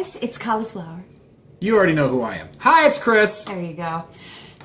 guys, it's Cauliflower. You already know who I am. Hi, it's Chris. There you go.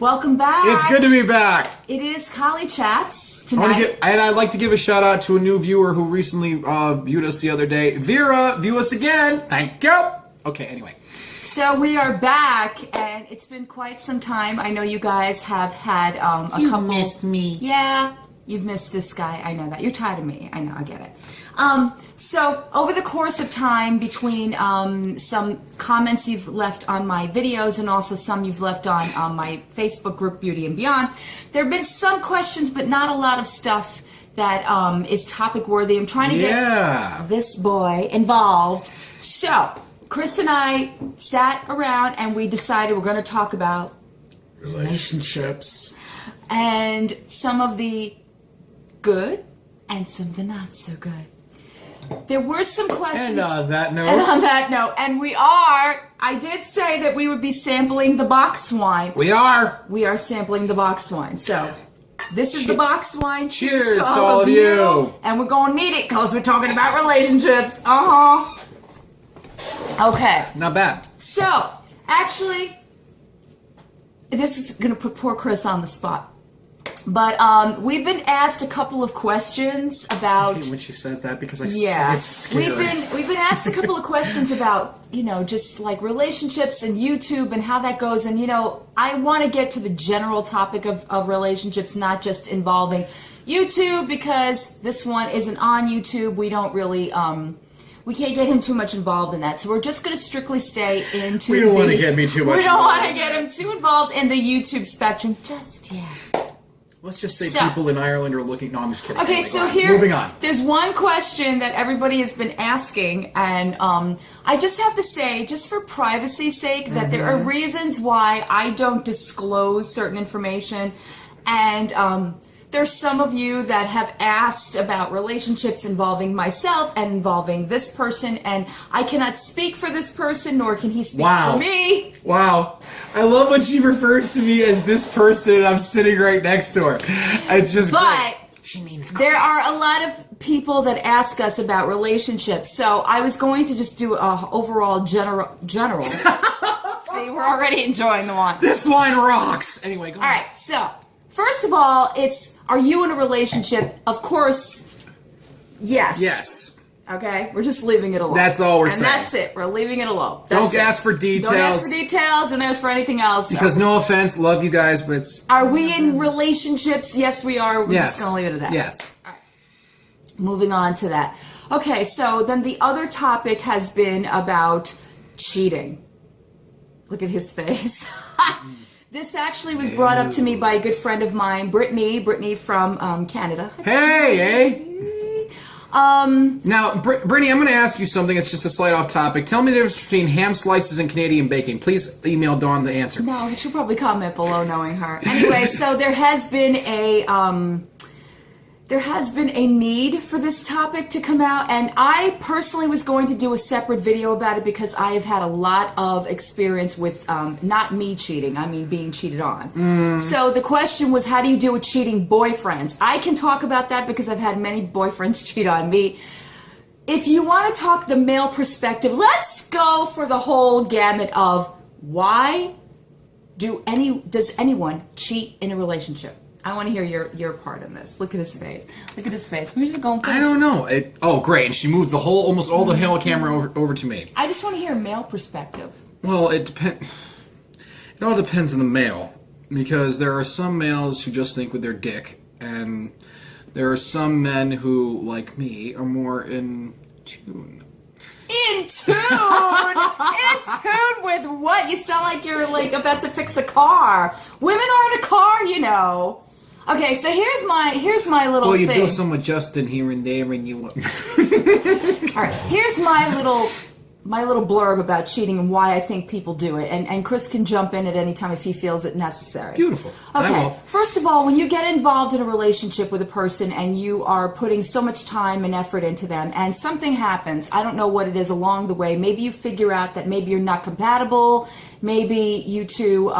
Welcome back. It's good to be back. It is CholyChats tonight. And I'd like to give a shout out to a new viewer who recently viewed us the other day. Vera, view us again. Thank you. Okay, anyway. So we are back, and it's been quite some time. I know you guys have had a couple... You missed me. Yeah, you've missed this guy. I know that. You're tired of me. I know, I get it. So over the course of time, between some comments you've left on my videos and also some you've left on my Facebook group, Beauty and Beyond, there have been some questions, but not a lot of stuff that is topic worthy. I'm trying to get this boy involved. So Chris and I sat around and we decided we're going to talk about relationships and some of the good and some of the not so good. There were some questions. And on that note. And I did say that we would be sampling the box wine. We are. We are sampling the box wine. So this is the box wine. Cheers to all of you. And we're going to need it because we're talking about relationships. Okay. Not bad. So, actually, this is going to put poor Chris on the spot. But we've been asked a couple of questions about... I hate when she says that because I get scared. We've been asked a couple of questions about, just like relationships and YouTube and how that goes. And, I want to get to the general topic of relationships, not just involving YouTube, because this one isn't on YouTube. We don't really... we can't get him too much involved in that. So we're just going to strictly stay into We don't want to get me too much We don't want to get him too involved in the YouTube spectrum just yet. Let's just say people in Ireland are looking... No, I'm just kidding. Okay, so here... Moving on. There's one question that everybody has been asking, and I just have to say, just for privacy's sake, that there are reasons why I don't disclose certain information, and there's some of you that have asked about relationships involving myself and involving this person, and I cannot speak for this person, nor can he speak for me. Wow. I love when she refers to me as this person and I'm sitting right next to her. It's just great. She means Chris. There are a lot of people that ask us about relationships, so I was going to just do a overall general. See, we're already enjoying the wine. This wine rocks! Anyway, go on. All right, so... First of all, are you in a relationship? Of course, yes. Yes. Okay? We're just leaving it alone. That's all we're saying. And that's it. We're leaving it alone. Don't ask for details. Don't ask for details. Don't ask for anything else. Because no offense, love you guys, but it's... Are we in relationships? Yes, we are. We're just going to leave it at that. Yes. All right. Moving on to that. Okay, so then the other topic has been about cheating. Look at his face. This actually was brought up to me by a good friend of mine, Brittany from Canada. Hey! Now, Brittany, I'm going to ask you something. It's just a slight off topic. Tell me the difference between ham slices and Canadian bacon. Please email Dawn the answer. No, she'll probably comment below knowing her. Anyway, so there has been a need for this topic to come out, and I personally was going to do a separate video about it because I have had a lot of experience with not me cheating, I mean being cheated on. So the question was, how do you deal with cheating boyfriends? I can talk about that because I've had many boyfriends cheat on me. If you want to talk the male perspective, let's go for the whole gamut of why does anyone cheat in a relationship? I want to hear your part in this. Look at his face. Look at his face. We're just going. I don't know. Oh, great! And she moved almost all the whole camera over to me. I just want to hear a male perspective. Well, it depends. It all depends on the male, because there are some males who just think with their dick, and there are some men who, like me, are more in tune. In tune? In tune with what? You sound like you're about to fix a car. Women aren't a car, Okay, so here's my little thing. Well, you do some adjusting here and there, and you... All right, here's my little blurb about cheating and why I think people do it. And Chris can jump in at any time if he feels it necessary. Beautiful. Okay, first of all, when you get involved in a relationship with a person and you are putting so much time and effort into them and something happens, I don't know what it is along the way, maybe you figure out that maybe you're not compatible, maybe you two,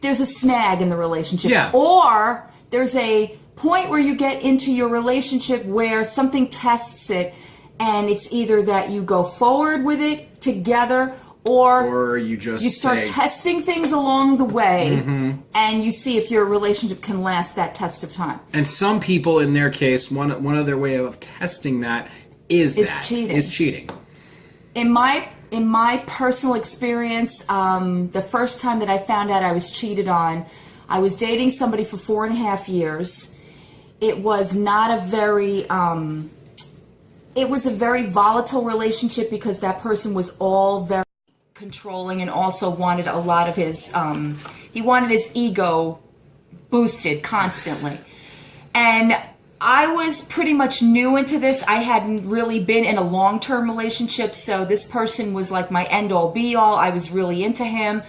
there's a snag in the relationship. Yeah. Or there's a point where you get into your relationship where something tests it and it's either that you go forward with it together, or you just start testing things along the way, and you see if your relationship can last that test of time. And some people, in their case, one other way of testing that is cheating. In my personal experience, the first time that I found out I was cheated on, I was dating somebody for 4.5 years. It was not a very it was a very volatile relationship because that person was all very controlling and also wanted a lot of his he wanted his ego boosted constantly. And I was pretty much new into this. I hadn't really been in a long-term relationship, so this person was like my end-all be-all. I was really into him.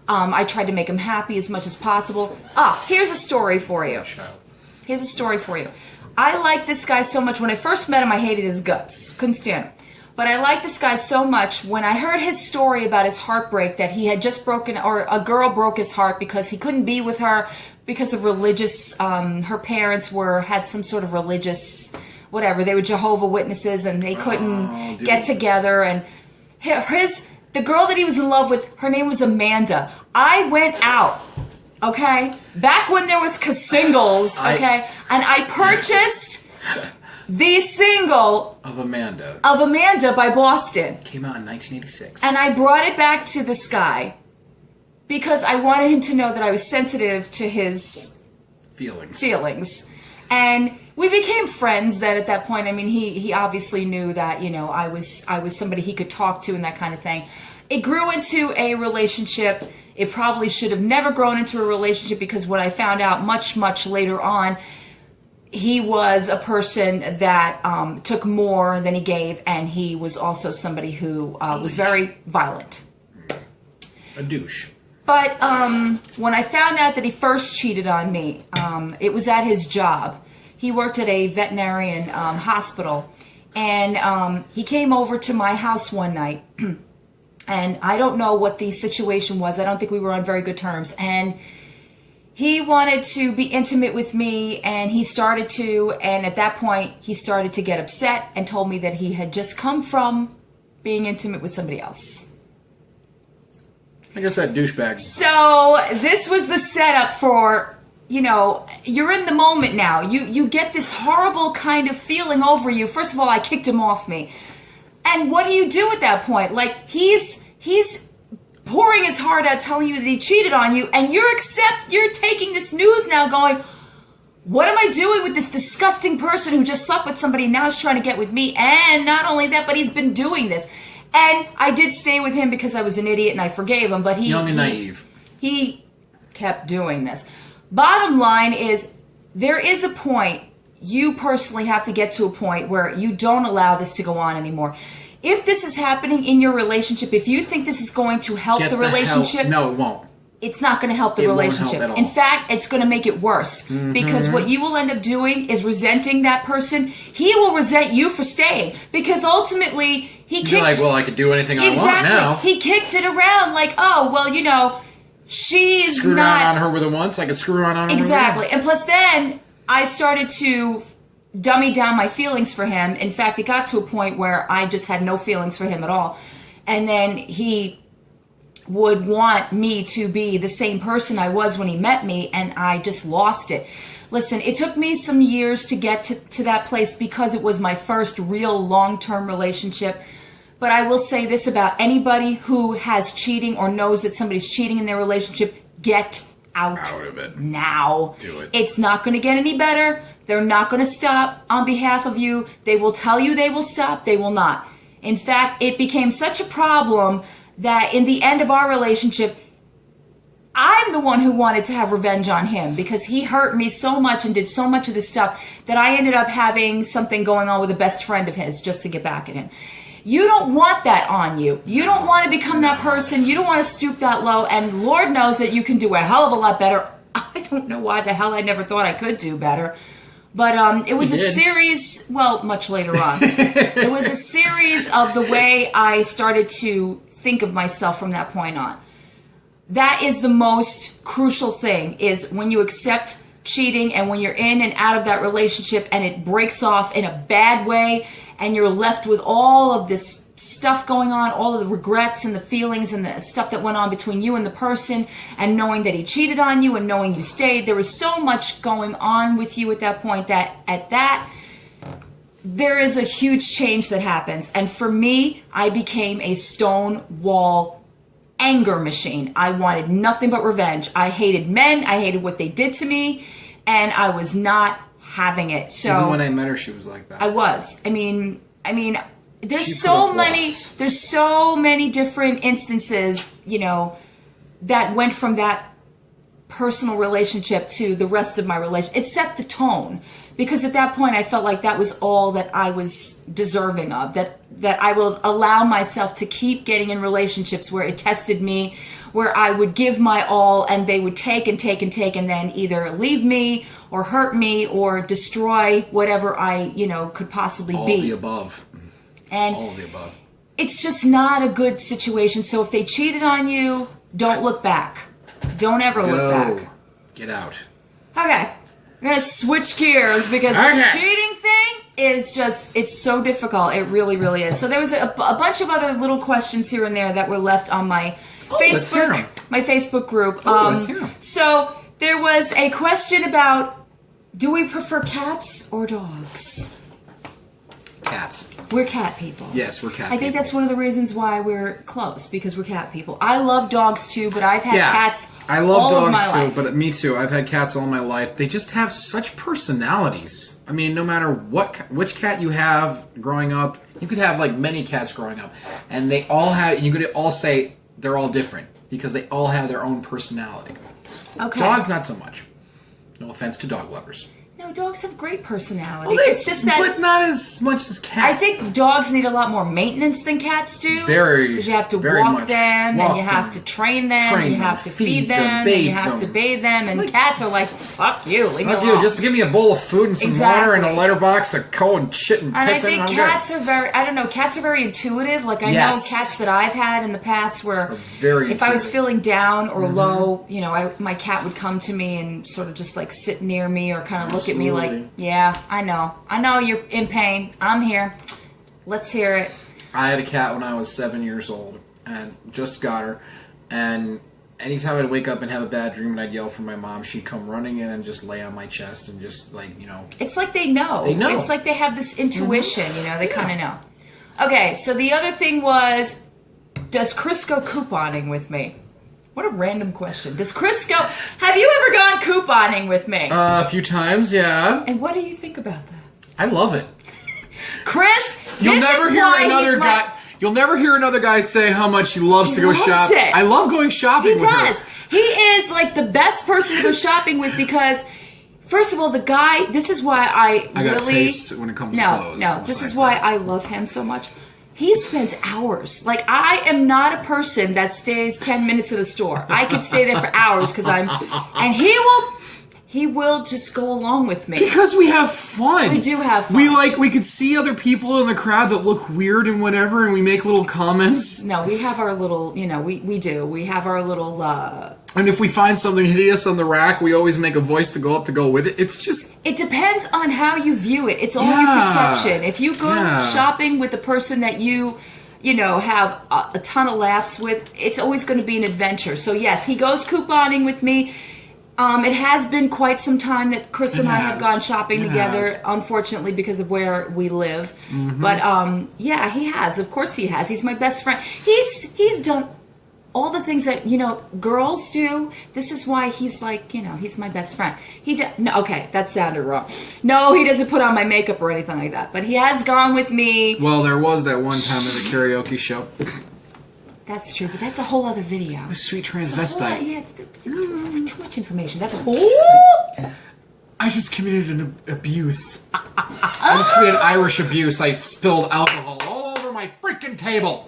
I tried to make him happy as much as possible. Here's a story for you. Here's a story for you. I liked this guy so much. When I first met him, I hated his guts. Couldn't stand him. But I liked this guy so much. When I heard his story about his heartbreak, that he had just broken, or a girl broke his heart because he couldn't be with her because of religious, her parents had some sort of religious, whatever. They were Jehovah Witnesses and they couldn't get together. And the girl that he was in love with, her name was Amanda. I went out, okay, back when there was singles, okay, and I purchased the single of Amanda by Boston. Came out in 1986. And I brought it back to this guy because I wanted him to know that I was sensitive to his feelings. And we became friends then at that point. I mean, he obviously knew that, you know, I was somebody he could talk to and that kind of thing. It grew into a relationship. It probably should have never grown into a relationship because what I found out much, much later on, he was a person that took more than he gave, and he was also somebody who was very violent. A douche. But when I found out that he first cheated on me, it was at his job. He worked at a veterinarian hospital, and he came over to my house one night, and I don't know what the situation was. I don't think we were on very good terms, and he wanted to be intimate with me, and he started to, and at that point, he started to get upset and told me that he had just come from being intimate with somebody else. I guess that douchebag. So this was the setup for, you know, you're in the moment now. You get this horrible kind of feeling over you. First of all, I kicked him off me. And what do you do at that point? Like, he's pouring his heart out, telling you that he cheated on you, and you're taking this news now going, what am I doing with this disgusting person who just slept with somebody and now is trying to get with me? And not only that, but he's been doing this. And I did stay with him because I was an idiot and I forgave him, but young and naive. He kept doing this. Bottom line is, there is a point, you personally have to get to a point where you don't allow this to go on anymore. If this is happening in your relationship, if you think this is going to help the relationship, no, it won't. It's not going to help the relationship. Won't help at all. In fact, it's going to make it worse, because what you will end up doing is resenting that person. He will resent you for staying, because ultimately he kicked. You're like, well, I could do anything I want now. He kicked it around like, oh, well, you know, she's screwed not around on her with her once. I could screw around on her. Exactly, and plus then I started to dummy down my feelings for him. In fact, it got to a point where I just had no feelings for him at all. And then he would want me to be the same person I was when he met me, and I just lost it. Listen, it took me some years to get to that place because it was my first real long-term relationship. But I will say this about anybody who has cheating or knows that somebody's cheating in their relationship: get out of it now. Do it. It's not going to get any better. They're not going to stop on behalf of you. They will tell you they will stop. They will not. In fact, it became such a problem that in the end of our relationship, I'm the one who wanted to have revenge on him because he hurt me so much and did so much of this stuff that I ended up having something going on with a best friend of his just to get back at him. You don't want that on you. You don't want to become that person. You don't want to stoop that low. And Lord knows that you can do a hell of a lot better. I don't know why the hell I never thought I could do better. But it was a series, well, much later on. It was a series of the way I started to think of myself from that point on. That is the most crucial thing, is when you accept cheating and when you're in and out of that relationship and it breaks off in a bad way and you're left with all of this stuff going on, all of the regrets and the feelings and the stuff that went on between you and the person, and knowing that he cheated on you and knowing you stayed. There was so much going on with you at that point that there is a huge change that happens. And for me, I became a stone wall anger machine. I wanted nothing but revenge. I hated men. I hated what they did to me, and I was not having it. So even when I met her, she was like that. I was. I mean, there's so many different instances, you know, that went from that personal relationship to the rest of my relationship. It set the tone, because at that point I felt like that was all that I was deserving of, that I will allow myself to keep getting in relationships where it tested me, where I would give my all and they would take and take and take and then either leave me or hurt me or destroy whatever I, you know, could possibly be. All the above. And all of the above. It's just not a good situation. So if they cheated on you, don't look back. Don't ever look back. Get out. Okay. I'm going to switch gears because the cheating thing is just, it's so difficult. It really, really is. So there was a bunch of other little questions here and there that were left on my Facebook group. Let's hear 'em. So there was a question about, do we prefer cats or dogs? Cats. We're cat people. Yes, we're cat people. I think that's one of the reasons why we're close, because we're cat people. I love dogs too, but I've had cats I love all dogs of my too, life. but me too. I've had cats all my life. They just have such personalities. I mean, no matter which cat you have growing up, you could have like many cats growing up, and they all have. You could all say they're all different because they all have their own personality. Okay. Dogs, not so much. No offense to dog lovers. No, dogs have great personality. Well, it's just that, but not as much as cats. I think dogs need a lot more maintenance than cats do. Because you have to walk them, and you have to train them, and you have to feed them, and you have to bathe them, and cats are like, fuck you, leave me alone. Just give me a bowl of food and some water and a letterbox to go and shit and piss in. And I think cats are cats are very intuitive. Like, I know cats that I've had in the past where if I was feeling down or low, you know, my cat would come to me and sort of just like sit near me or kind of look at me like, yeah, I know you're in pain. I'm here. Let's hear it. I had a cat when I was 7 years old and just got her, and anytime I'd wake up and have a bad dream and I'd yell for my mom, she'd come running in and just lay on my chest and just like, you know. It's like they know. They know. It's like they have this intuition, you know, they kind of know. Okay, so the other thing was, does Chris go couponing with me? What a random question. Does Chris go... Have you ever gone couponing with me? A few times, yeah. And what do you think about that? I love it. Chris, You'll never hear another guy say how much he loves to go shopping. I love going shopping with her. He does. He is like the best person to go shopping with because... First of all, the guy... This is why I got taste when it comes to clothes. No, this is why I love him so much. He spends hours. Like, I am not a person that stays 10 minutes at a store. I could stay there for hours because and he will just go along with me. Because we have fun. We do have fun. We could see other people in the crowd that look weird and whatever, and we make little comments. No, we have our little, you know, we do. We have our little, And if we find something hideous on the rack, we always make a voice to go with it. It's just... It depends on how you view it. It's all your perception. If you go shopping with the person that you know, have a ton of laughs with, it's always going to be an adventure. So yes, he goes couponing with me. It has been quite some time that Chris and I have gone shopping together, unfortunately, because of where we live. Mm-hmm. But, yeah, he has. Of course he has. He's my best friend. He's done all the things that, you know, girls do. This is why he's like, you know, he's my best friend. No, okay, that sounded wrong. No, he doesn't put on my makeup or anything like that. But he has gone with me. Well, there was that one time at a karaoke show. That's true, but that's a whole other video. The sweet transvestite. Too much information. That's a whole... I just committed an abuse. I just committed Irish abuse. I spilled alcohol all over my freaking table.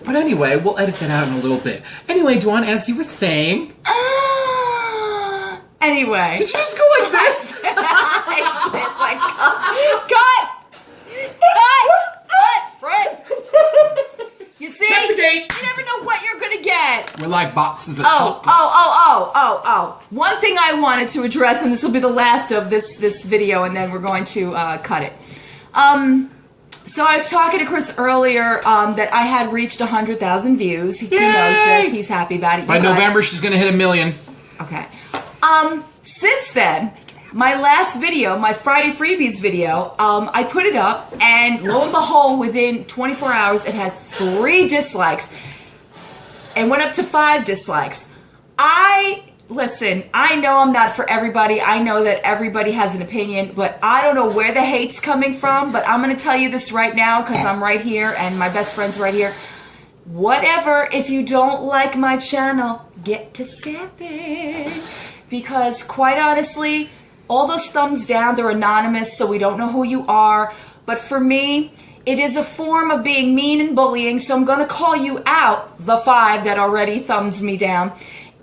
But anyway, we'll edit that out in a little bit. Anyway, Dawn, as you were saying... Anyway. Did you just go like this? It's like, cut, Fred. You see? Check the gate. You never know what you're going to get. We like boxes of chocolate. One thing I wanted to address, and this will be the last of this video, and then we're going to cut it. So I was talking to Chris earlier that I had reached 100,000 views. He knows this. He's happy about it. By November, she's going to hit 1 million. Okay. Since then, my last video, my Friday Freebies video, I put it up, and lo and behold, within 24 hours, it had 3 dislikes and went up to 5 dislikes. Listen, I know I'm not for everybody. I know that everybody has an opinion, but I don't know where the hate's coming from, but I'm going to tell you this right now because I'm right here and my best friend's right here. Whatever, if you don't like my channel, get to stepping. Because quite honestly, all those thumbs down, they're anonymous, so we don't know who you are. But for me, it is a form of being mean and bullying, so I'm going to call you out, the 5 that already thumbs me down.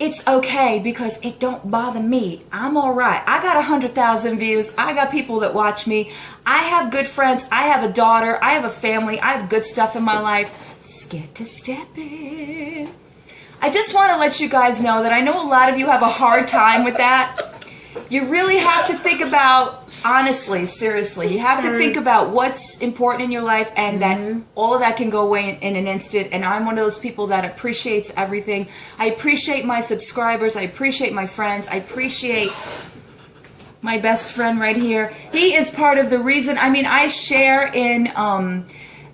It's okay because it don't bother me. I'm all right. I got 100,000 views. I got people that watch me. I have good friends. I have a daughter. I have a family. I have good stuff in my life. Just get to stepping. I just want to let you guys know that I know a lot of you have a hard time with that. You really have to think about, honestly, seriously, you have to think about what's important in your life, and that all of that can go away in an instant. And I'm one of those people that appreciates everything. I appreciate my subscribers. I appreciate my friends. I appreciate my best friend right here. He is part of the reason. I mean, I share in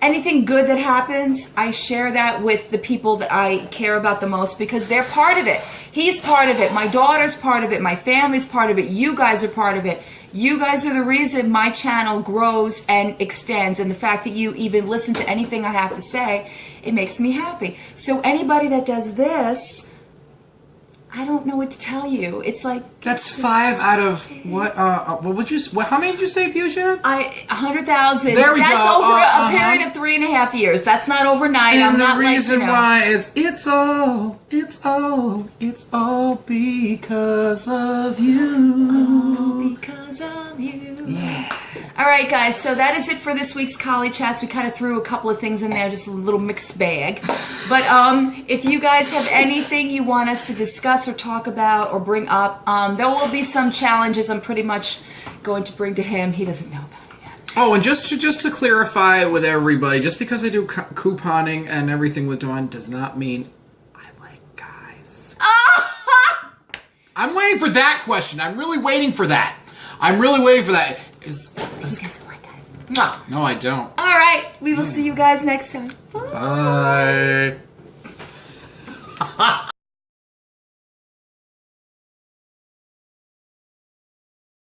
anything good that happens. I share that with the people that I care about the most because they're part of it. He's part of it. My daughter's part of it. My family's part of it. You guys are part of it. You guys are the reason my channel grows and extends. And the fact that you even listen to anything I have to say, it makes me happy. So anybody that does this, I don't know what to tell you. It's like... That's 5 out of what? What would you... how many did you say views you had? 100,000. There we go. That's over a period of 3.5 years. That's not overnight. And I'm the not reason like, you know, why is it's all because of you. All because of you. Yeah. All right, guys, so that is it for this week's CholyChats. We kind of threw a couple of things in there, just a little mixed bag. But if you guys have anything you want us to discuss or talk about or bring up, there will be some challenges I'm pretty much going to bring to him. He doesn't know about it yet. Oh, and just to clarify with everybody, just because I do couponing and everything with Dawn does not mean I like guys. I'm waiting for that question. I'm really waiting for that. He doesn't like guys. No, I don't. All right, we will see you guys next time. Bye. Bye.